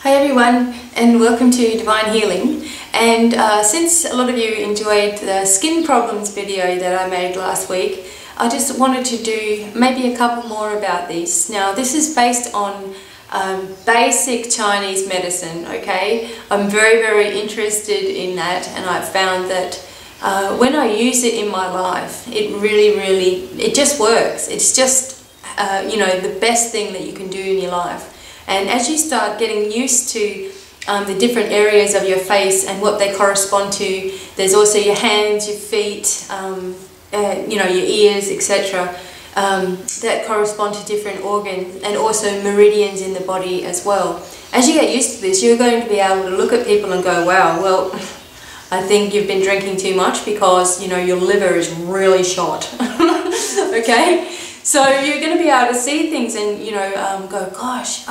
Hi everyone, and welcome to Divine Healing. And since a lot of you enjoyed the skin problems video that I made last week, I just wanted to do maybe a couple more about these. Now this is based on basic Chinese medicine, okay? I'm very interested in that, and I've found that when I use it in my life, it just works. It's just the best thing that you can do in your life. And as you start getting used to the different areas of your face and what they correspond to, there's also your hands, your feet, your ears, etc. That correspond to different organs, and also meridians in the body as well. As you get used to this, you're going to be able to look at people and go, wow, well, I think you've been drinking too much because, your liver is really shot. Okay? So you're going to be able to see things and, go, gosh,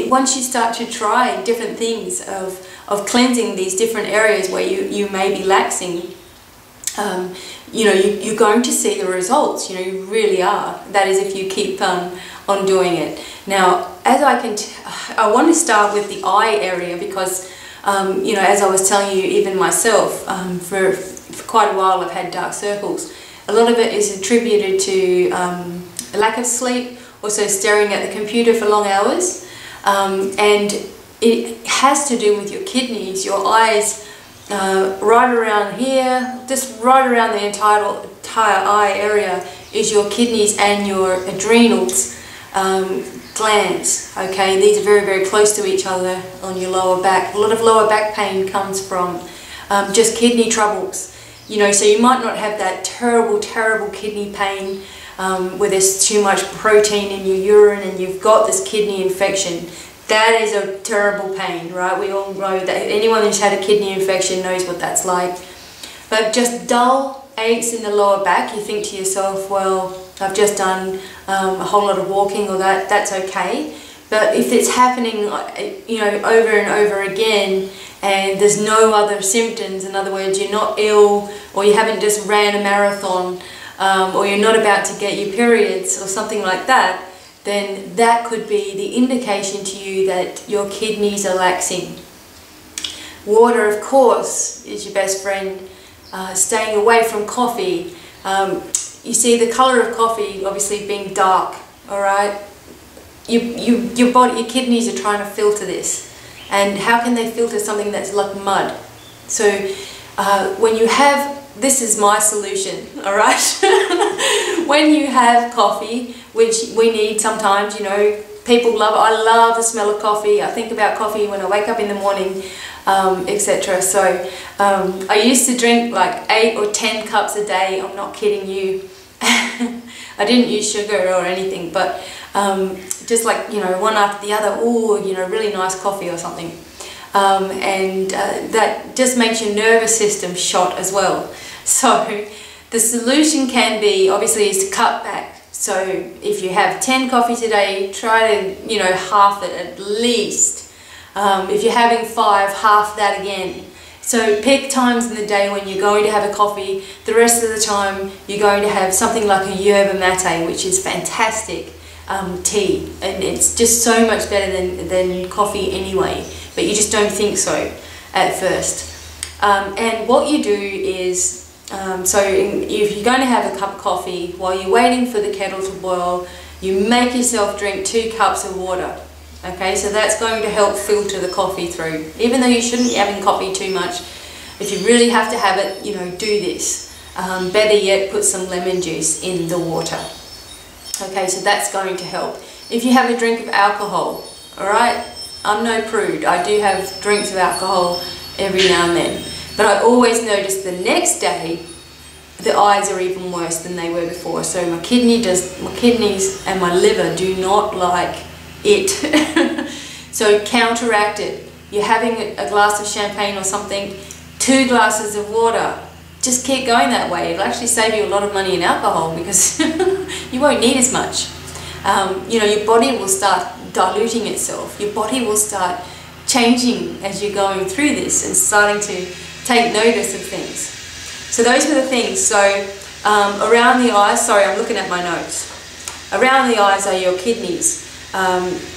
once you start to try different things of cleansing these different areas where you may be laxing, you're going to see the results. You really are. That is if you keep on doing it. Now, as I want to start with the eye area because, as I was telling you, even myself, for quite a while I've had dark circles. A lot of it is attributed to a lack of sleep, also staring at the computer for long hours, and it has to do with your kidneys, your eyes, right around here, just right around the entire eye area is your kidneys and your adrenals glands. Okay, these are very close to each other on your lower back. A lot of lower back pain comes from just kidney troubles. So you might not have that terrible kidney pain where there's too much protein in your urine and you've got this kidney infection. That is a terrible pain, right? We all know that. Anyone who's had a kidney infection knows what that's like. But just dull aches in the lower back, you think to yourself, well, I've just done a whole lot of walking, or that's okay. But if it's happening, over and over again, and there's no other symptoms, in other words, you're not ill, or you haven't just ran a marathon, or you're not about to get your periods, or something like that, then that could be the indication to you that your kidneys are laxing. Water, of course, is your best friend. Staying away from coffee. You see the colour of coffee obviously being dark, alright? Your body, your kidneys are trying to filter this. And how can they filter something that's like mud? So when you have, this is my solution, alright? When you have coffee, which we need sometimes, people love it. I love the smell of coffee. I think about coffee when I wake up in the morning, etc. So I used to drink like 8 or 10 cups a day. I'm not kidding you. I didn't use sugar or anything, but just like, one after the other, really nice coffee or something. That just makes your nervous system shot as well. So the solution can be, obviously, is to cut back. So if you have 10 coffees a day, try to, half it at least. If you're having 5, half that again. So pick times in the day when you're going to have a coffee. The rest of the time you're going to have something like a yerba mate, which is fantastic tea, and it's just so much better than coffee anyway, but you just don't think so at first. And what you do is, so if you're going to have a cup of coffee, while you're waiting for the kettle to boil, you make yourself drink 2 cups of water. Okay, so that's going to help filter the coffee through. Even though you shouldn't be having coffee too much, if you really have to have it, do this. Better yet, put some lemon juice in the water. Okay, so that's going to help. If you have a drink of alcohol, alright, I'm no prude. I do have drinks of alcohol every now and then. But I always notice the next day, the eyes are even worse than they were before. So my kidneys and my liver do not like it. So counteract it. You're having a glass of champagne or something, 2 glasses of water. Just keep going that way. It'll actually save you a lot of money in alcohol because you won't need as much. Your body will start diluting itself. Your body will start changing as you're going through this and starting to take notice of things. So those are the things. So around the eyes, sorry, I'm looking at my notes. Around the eyes are your kidneys.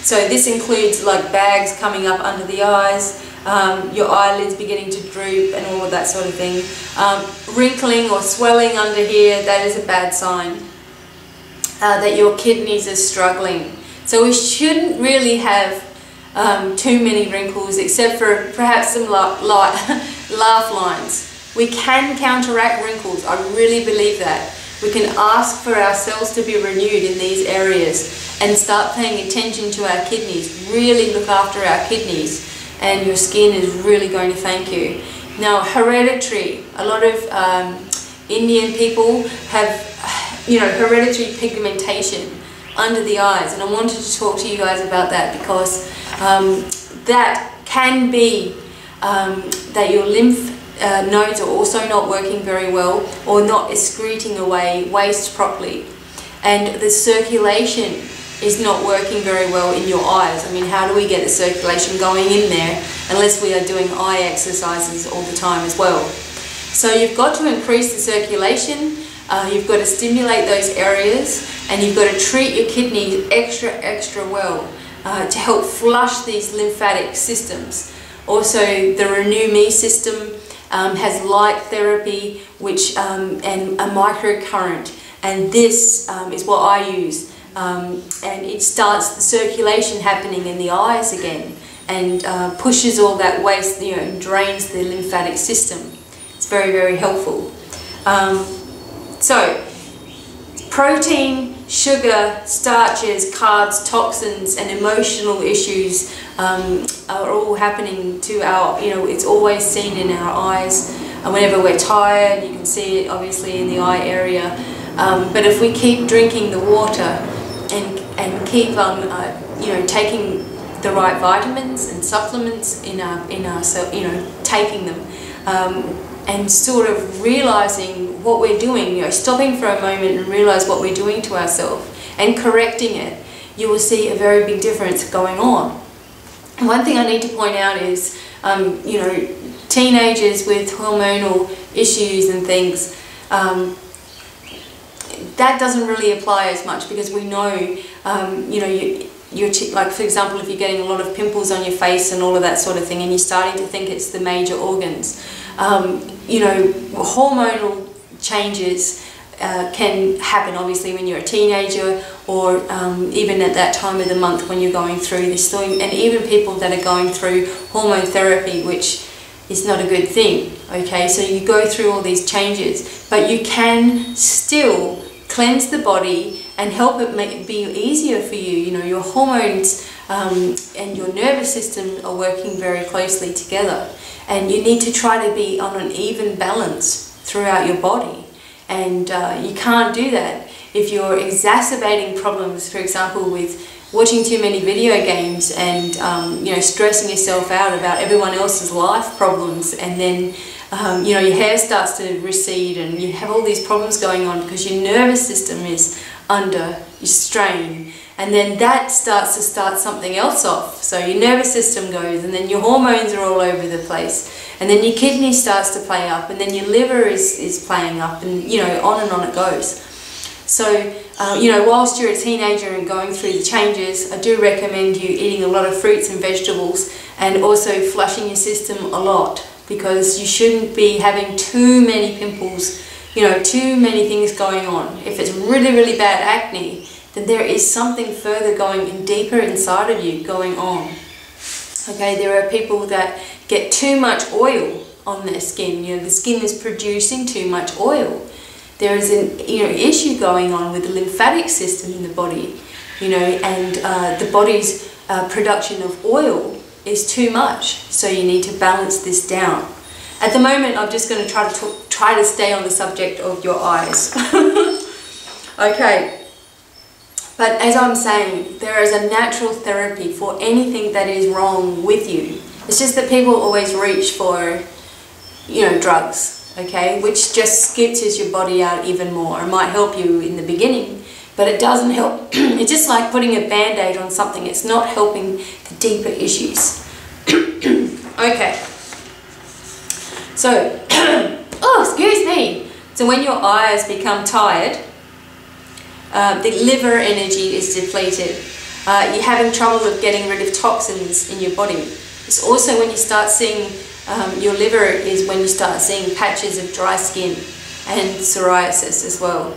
So this includes like bags coming up under the eyes, your eyelids beginning to droop and all of that sort of thing. Wrinkling or swelling under here, that is a bad sign that your kidneys are struggling. So we shouldn't really have too many wrinkles, except for perhaps some laugh lines. We can counteract wrinkles, I really believe that. We can ask for our cells to be renewed in these areas and start paying attention to our kidneys. Really look after our kidneys, and your skin is really going to thank you. Now, hereditary. A lot of Indian people have, hereditary pigmentation under the eyes, and I wanted to talk to you guys about that because that can be that your lymph nodes are also not working very well, or not excreting away waste properly, and the circulation is not working very well in your eyes. I mean, how do we get the circulation going in there unless we are doing eye exercises all the time as well? So you've got to increase the circulation, you've got to stimulate those areas, and you've got to treat your kidneys extra well to help flush these lymphatic systems. Also, the Renew Me system has light therapy, which and a microcurrent, and this is what I use, and it starts the circulation happening in the eyes again, and pushes all that waste, drains the lymphatic system. It's very, very helpful. So protein, sugar, starches, carbs, toxins, and emotional issues are all happening to our, it's always seen in our eyes. Whenever we're tired, you can see it obviously in the eye area. But if we keep drinking the water and keep taking the right vitamins and supplements in our taking them, and sort of realizing what we're doing, stopping for a moment and realize what we're doing to ourselves and correcting it, you will see a very big difference going on. One thing I need to point out is, teenagers with hormonal issues and things, that doesn't really apply as much, because we know, like for example, if you're getting a lot of pimples on your face and all of that sort of thing, and you're starting to think it's the major organs, hormonal changes can happen obviously when you're a teenager, or even at that time of the month when you're going through this thing, and even people that are going through hormone therapy, which is not a good thing. Okay, so you go through all these changes, but you can still cleanse the body and help it be easier for you. Your hormones and your nervous system are working very closely together, and you need to try to be on an even balance throughout your body. And you can't do that if you're exacerbating problems, for example, with watching too many video games and stressing yourself out about everyone else's life problems, and then your hair starts to recede and you have all these problems going on because your nervous system is under strain, and then that starts to start something else off. So your nervous system goes, and then your hormones are all over the place, and then your kidney starts to play up, and then your liver is playing up, and on and on it goes. So whilst you're a teenager and going through the changes, I do recommend you eating a lot of fruits and vegetables, and also flushing your system a lot, because you shouldn't be having too many pimples, too many things going on. If it's really, really bad acne, then there is something further going in deeper inside of you going on. Okay, there are people that get too much oil on their skin. The skin is producing too much oil. There is an issue going on with the lymphatic system in the body, and the body's production of oil is too much. So you need to balance this down. At the moment, I'm just going to try to stay on the subject of your eyes. Okay. But as I'm saying, there is a natural therapy for anything that is wrong with you. It's just that people always reach for, drugs, okay, which just skews your body out even more. It might help you in the beginning, but it doesn't help. It's just like putting a band-aid on something. It's not helping the deeper issues. Okay. So, oh, excuse me. So when your eyes become tired, the liver energy is depleted. you're having trouble with getting rid of toxins in your body. It's also when you start seeing, your liver is when you start seeing patches of dry skin and psoriasis as well.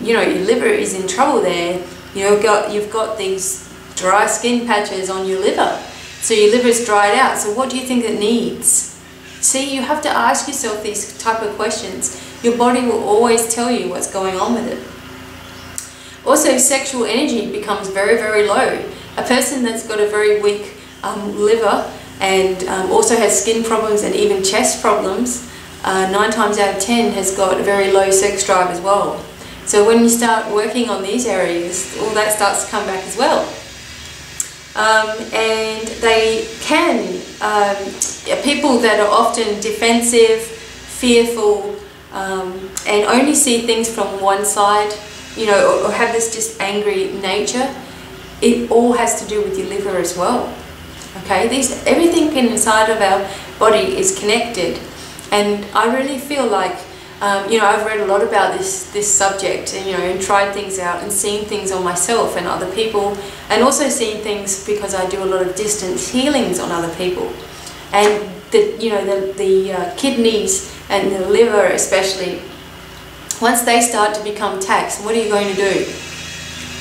You know, your liver is in trouble there. You've got these dry skin patches on your liver. So your liver's dried out. So what do you think it needs? See, you have to ask yourself these type of questions. Your body will always tell you what's going on with it. Also, sexual energy becomes very, very low. A person that's got a very weak liver and also has skin problems and even chest problems, 9 times out of 10 has got a very low sex drive as well. So when you start working on these areas, all that starts to come back as well. And they can, people that are often defensive, fearful, and only see things from one side, you know, or have this just angry nature, it all has to do with your liver as well. Okay, everything inside of our body is connected, and I really feel like, you know, I've read a lot about this subject, and you know, and tried things out and seen things on myself and other people, and also seen things because I do a lot of distance healings on other people, and the kidneys and the liver especially, once they start to become taxed, what are you going to do?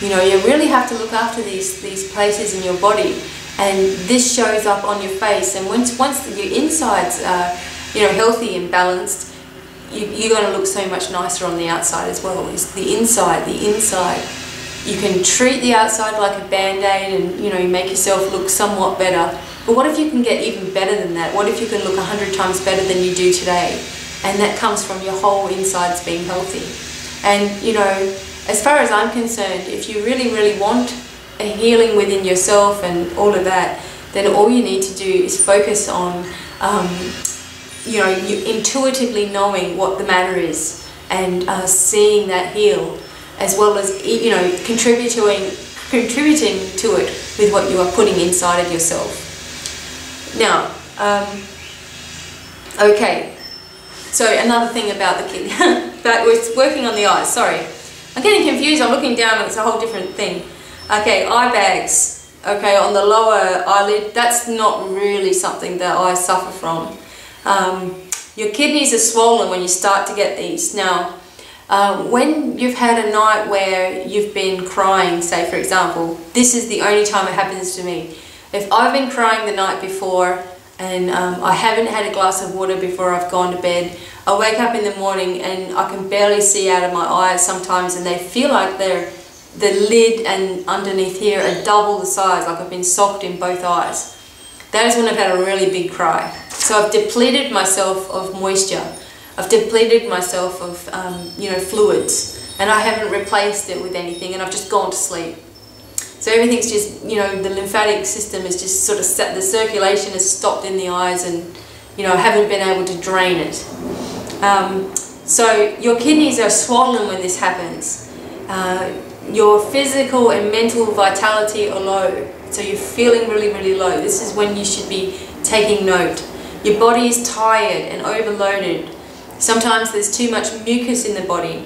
You know, you really have to look after these places in your body. And this shows up on your face, and once your insides are, you know, healthy and balanced, you're going to look so much nicer on the outside as well. It's the inside. You can treat the outside like a band-aid and, you know, make yourself look somewhat better. But what if you can get even better than that? What if you can look 100 times better than you do today? And that comes from your whole insides being healthy. And, you know, as far as I'm concerned, if you really, really want a healing within yourself and all of that, then all you need to do is focus on, you know, you intuitively knowing what the matter is and seeing that heal, as well as, you know, contributing to it with what you are putting inside of yourself. Now, okay, so another thing about the kidney, that was working on the eyes, sorry. I'm getting confused, I'm looking down and it's a whole different thing. Okay, eye bags, okay, on the lower eyelid, that's not really something that I suffer from. Your kidneys are swollen when you start to get these. Now, when you've had a night where you've been crying, say for example, this is the only time it happens to me. If I've been crying the night before and I haven't had a glass of water before I've gone to bed, I wake up in the morning and I can barely see out of my eyes sometimes, and they feel like the lid and underneath here are double the size, like I've been socked in both eyes. That is when I've had a really big cry. So I've depleted myself of moisture. I've depleted myself of you know, fluids, and I haven't replaced it with anything, and I've just gone to sleep. So everything's just, you know, the lymphatic system is just sort of set, the circulation has stopped in the eyes, and, you know, I haven't been able to drain it. So your kidneys are swollen when this happens. Your physical and mental vitality are low, so you're feeling really, really low. This is when you should be taking note. Your body is tired and overloaded. Sometimes there's too much mucus in the body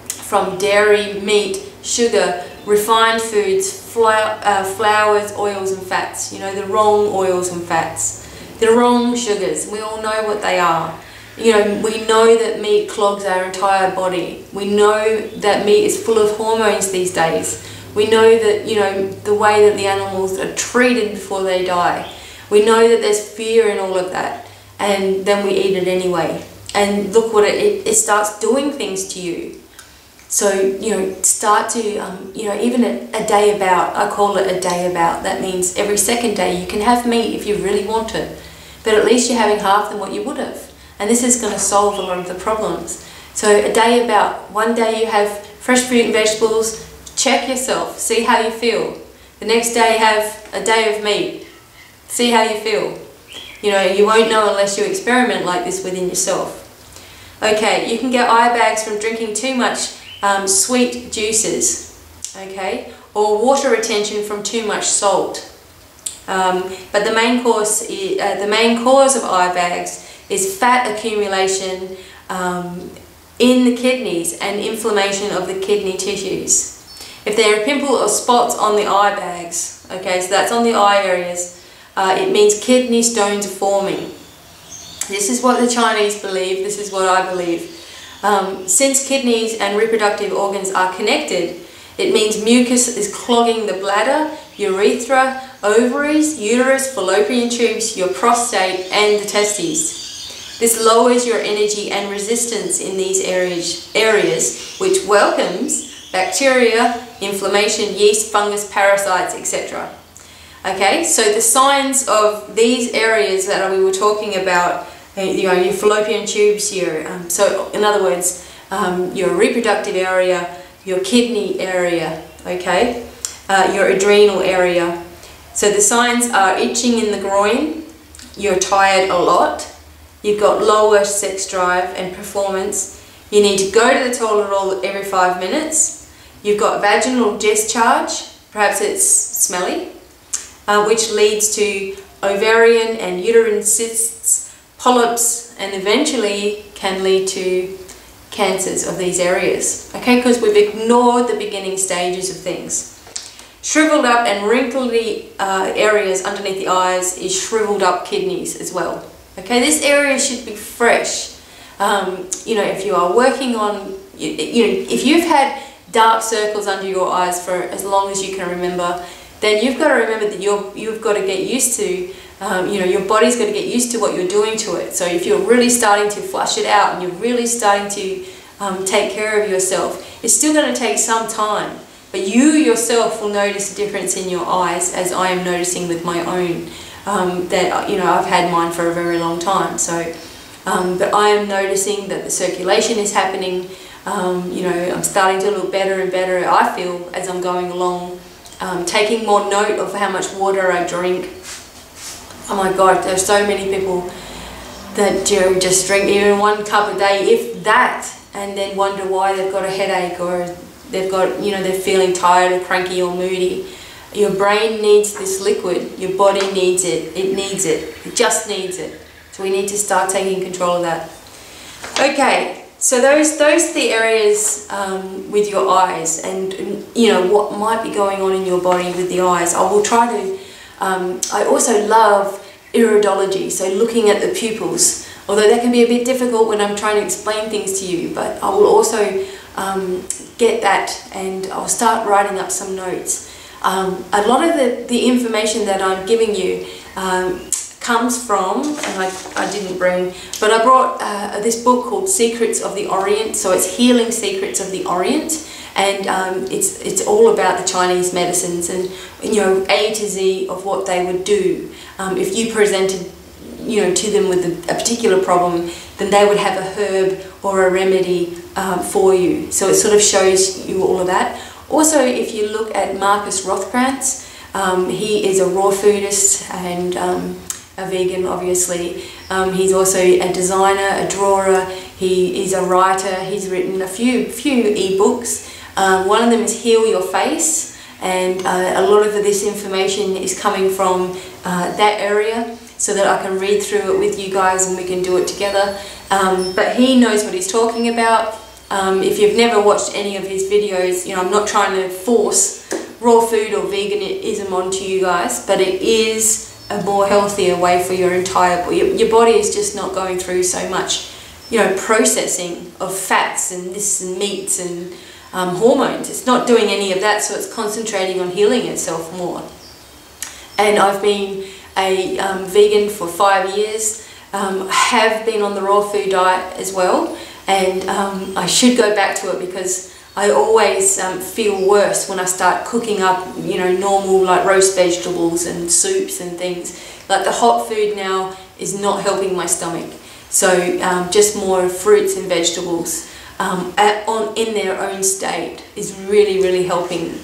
from dairy, meat, sugar, refined foods, flours, oils and fats. You know, the wrong oils and fats, the wrong sugars. We all know what they are. You know, we know that meat clogs our entire body. We know that meat is full of hormones these days. We know that, you know, the way that the animals are treated before they die. We know that there's fear in all of that, and then we eat it anyway. And look what it starts doing things to you. So, you know, start to, you know, even a day about, I call it a day about. That means every second day you can have meat if you really want it, but at least you're having half than what you would have. And this is going to solve a lot of the problems. So a day about, one day you have fresh fruit and vegetables, check yourself, see how you feel. The next day have a day of meat, see how you feel. You know, you won't know unless you experiment like this within yourself. Okay, you can get eye bags from drinking too much sweet juices, okay, or water retention from too much salt. But the main cause of eye bags is fat accumulation in the kidneys and inflammation of the kidney tissues. If there are pimples or spots on the eye bags, okay, so that's on the eye areas, it means kidney stones are forming. This is what the Chinese believe, this is what I believe. Since kidneys and reproductive organs are connected, it means mucus is clogging the bladder, urethra, ovaries, uterus, fallopian tubes, your prostate and the testes. This lowers your energy and resistance in these areas which welcomes bacteria, inflammation, yeast, fungus, parasites, etc. Okay, so the signs of these areas that we were talking about, your fallopian tubes, so in other words, your reproductive area, your kidney area, okay, your adrenal area. So the signs are itching in the groin, you're tired a lot, you've got lower sex drive and performance, you need to go to the toilet every 5 minutes, you've got vaginal discharge, perhaps it's smelly, which leads to ovarian and uterine cysts, polyps, and eventually can lead to cancers of these areas, okay, because we've ignored the beginning stages of things. Shriveled up and wrinkly areas underneath the eyes is shriveled up kidneys as well. Okay, this area should be fresh. If you are working on, if you've had dark circles under your eyes for as long as you can remember, then you've got to remember that you've got to get used to, your body's got to get used to what you're doing to it. So if you're really starting to flush it out and you're really starting to take care of yourself, it's still going to take some time. But you yourself will notice a difference in your eyes, as I am noticing with my own, that, I've had mine for a very long time. So, but I am noticing that the circulation is happening, I'm starting to look better and better, I feel, as I'm going along. Taking more note of how much water I drink. Oh my God, there's so many people that just drink even 1 cup a day, if that, and then wonder why they've got a headache or they've got, they're feeling tired or cranky or moody. Your brain needs this liquid, your body needs it, it just needs it. So we need to start taking control of that. Okay, so those are the areas with your eyes, and what might be going on in your body with the eyes. I will try to, I also love iridology, so looking at the pupils, although that can be a bit difficult when I'm trying to explain things to you, but I will also get that, and I'll start writing up some notes. A lot of the information that I'm giving you comes from, and I didn't bring, but I brought this book called Secrets of the Orient, so it's Healing Secrets of the Orient, and it's all about the Chinese medicines and A to Z of what they would do. If you presented to them with a particular problem, then they would have a herb or a remedy for you. So it sort of shows you all of that. Also, if you look at Marcus Rothkrantz, he is a raw foodist and a vegan, obviously. He's also a designer, a drawer, he is a writer, he's written a few e-books. One of them is Heal Your Face, and a lot of this information is coming from that area, so that I can read through it with you guys and we can do it together. But he knows what he's talking about. If you've never watched any of his videos, I'm not trying to force raw food or veganism onto you guys, but it is a more healthier way for your entire body. Your body is just not going through so much, processing of fats and this and meats and hormones. It's not doing any of that, so it's concentrating on healing itself more. And I've been a vegan for 5 years, have been on the raw food diet as well, and I should go back to it because I always feel worse when I start cooking up, normal like roast vegetables and soups and things. Like the hot food now is not helping my stomach. So just more fruits and vegetables in their own state is really, really helping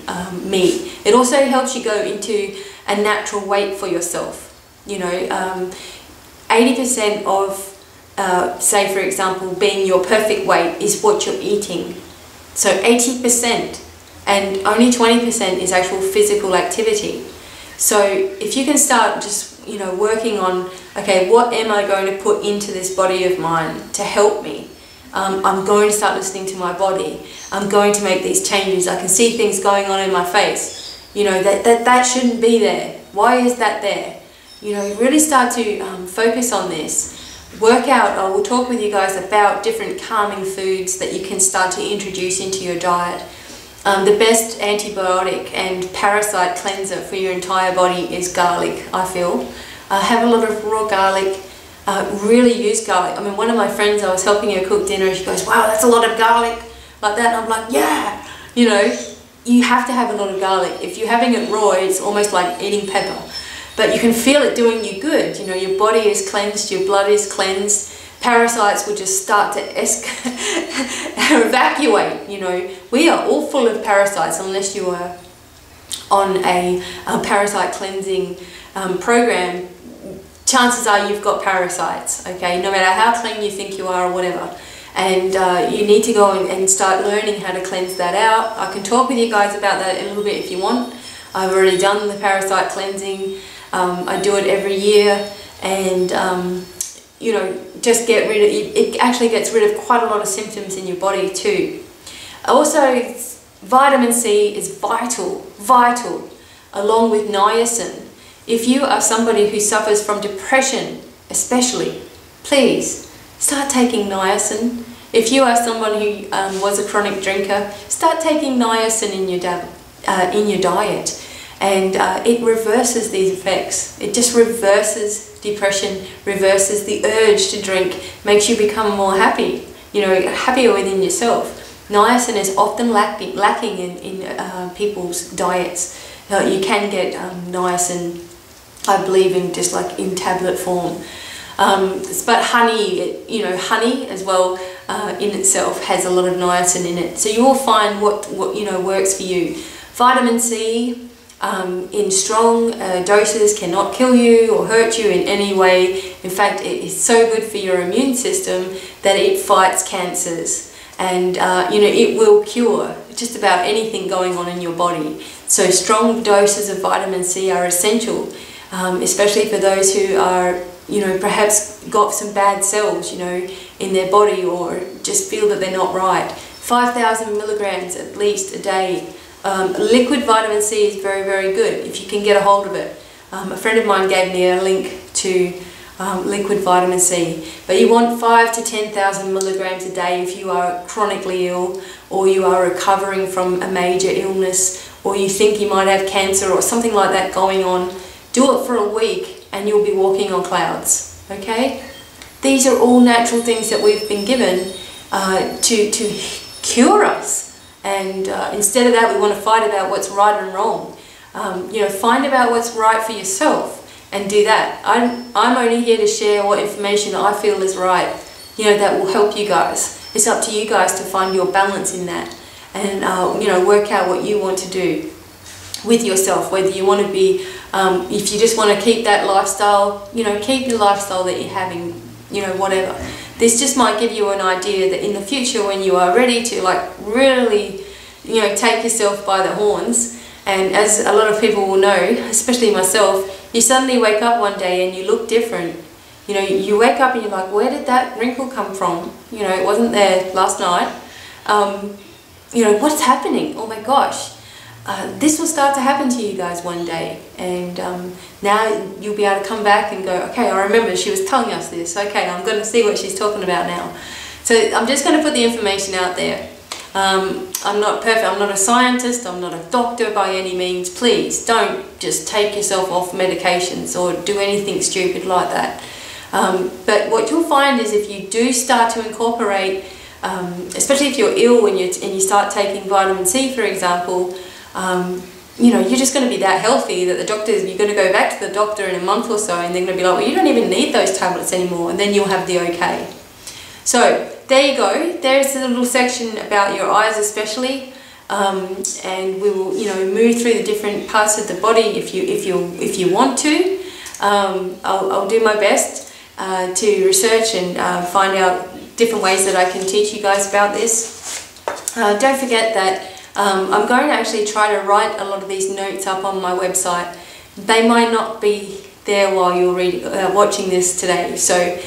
me. It also helps you go into a natural weight for yourself. 80% of, say for example, being your perfect weight is what you're eating. So 80%, and only 20% is actual physical activity. So if you can start just, working on, okay, what am I going to put into this body of mine to help me? I'm going to start listening to my body. I'm going to make these changes. I can see things going on in my face. You know, that shouldn't be there. Why is that there? You know, really start to focus on this. Work out, I will talk with you guys about different calming foods that you can start to introduce into your diet. The best antibiotic and parasite cleanser for your entire body is garlic, I feel. Have a lot of raw garlic. Really use garlic. I mean, one of my friends, I was helping her cook dinner, and she goes, wow, that's a lot of garlic, like that. And I'm like, yeah, you know, you have to have a lot of garlic. If you're having it raw, it's almost like eating pepper. But you can feel it doing you good. You know, your body is cleansed, your blood is cleansed. Parasites will just start to evacuate. You know, we are all full of parasites unless you are on a parasite cleansing program. Chances are you've got parasites, okay, no matter how clean you think you are or whatever. And you need to go and start learning how to cleanse that out. I can talk with you guys about that a little bit if you want. I've already done the parasite cleansing. I do it every year, and you know, just get rid of it. Actually gets rid of quite a lot of symptoms in your body too. Also, vitamin C is vital, along with niacin. If you are somebody who suffers from depression, especially, please start taking niacin. If you are someone who was a chronic drinker, start taking niacin in your diet. And it reverses these effects. It just reverses depression, reverses the urge to drink, makes you become more happy, you know, happier within yourself. Niacin is often lacking in people's diets. You can get niacin, I believe, in just like in tablet form. But honey, you know, honey as well in itself has a lot of niacin in it. So you will find what you know works for you. Vitamin C in strong doses cannot kill you or hurt you in any way. In fact, it is so good for your immune system that it fights cancers, and you know, it will cure just about anything going on in your body. So strong doses of vitamin C are essential, especially for those who are, you know, perhaps got some bad cells, you know, in their body, or just feel that they're not right. 5,000 milligrams at least a day. Liquid vitamin C is very, very good if you can get a hold of it. A friend of mine gave me a link to liquid vitamin C, but you want 5,000 to 10,000 milligrams a day if you are chronically ill, or you are recovering from a major illness, or you think you might have cancer or something like that going on. Do it for a week and you'll be walking on clouds, okay? These are all natural things that we've been given to cure us. And instead of that, we want to fight about what's right and wrong. You know, find about what's right for yourself and do that. I'm only here to share what information I feel is right, you know, that will help you guys. It's up to you guys to find your balance in that, and you know, work out what you want to do with yourself. Whether you want to be, if you just want to keep that lifestyle, you know, keep the lifestyle that you're having, you know, whatever. This just might give you an idea that in the future, when you are ready to like really, you know, take yourself by the horns, and as a lot of people will know, especially myself, you suddenly wake up one day and you look different. You know, you wake up and you're like, where did that wrinkle come from? You know, it wasn't there last night. You know, what's happening? Oh my gosh. This will start to happen to you guys one day, and now you'll be able to come back and go, okay, I remember she was telling us this. Okay, I'm going to see what she's talking about now. So I'm just going to put the information out there. I'm not perfect, I'm not a scientist, I'm not a doctor by any means. Please don't just take yourself off medications or do anything stupid like that. But what you'll find is if you do start to incorporate, especially if you're ill and you start taking vitamin C, for example, you know, you're just going to be that healthy that you're going to go back to the doctor in a month or so, and they're going to be like, well, you don't even need those tablets anymore, and then you'll have the okay. So there you go. There's a little section about your eyes especially, and we will, you know, move through the different parts of the body if you want to. I'll do my best to research and find out different ways that I can teach you guys about this. Don't forget that I'm going to actually try to write a lot of these notes up on my website. They might not be there while you're watching this today. So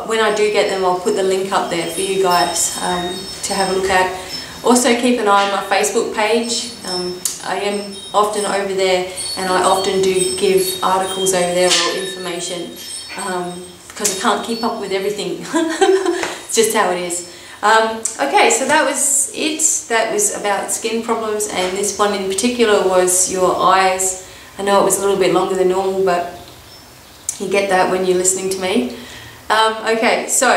when I do get them, I'll put the link up there for you guys to have a look at. Also keep an eye on my Facebook page. I am often over there, and I often do give articles over there or information because I can't keep up with everything. It's just how it is. Okay, so that was it. That was about skin problems, and this one in particular was your eyes. I know it was a little bit longer than normal, but you get that when you're listening to me. Okay, so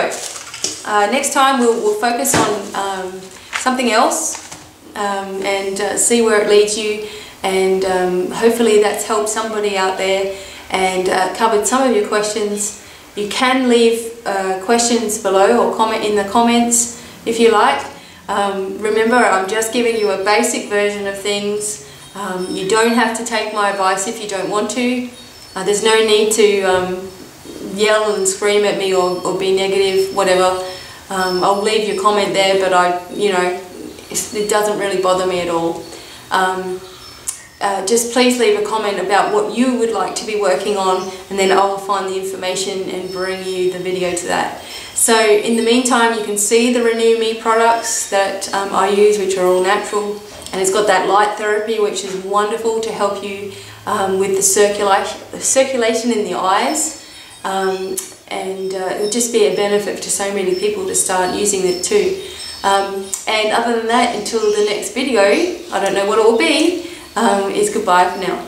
next time we'll focus on something else and see where it leads you, and hopefully that's helped somebody out there and covered some of your questions. You can leave questions below or comment in the comments if you like. Remember, I'm just giving you a basic version of things. You don't have to take my advice if you don't want to. There's no need to yell and scream at me or be negative, whatever. I'll leave your comment there, but it doesn't really bother me at all. Just please leave a comment about what you would like to be working on, and then I will find the information and bring you the video to that. So in the meantime, you can see the Renew Me products that I use, which are all natural, and it's got that light therapy, which is wonderful to help you with the circulation in the eyes, and it would just be a benefit to so many people to start using it too. And other than that, until the next video, I don't know what it will be, is goodbye for now.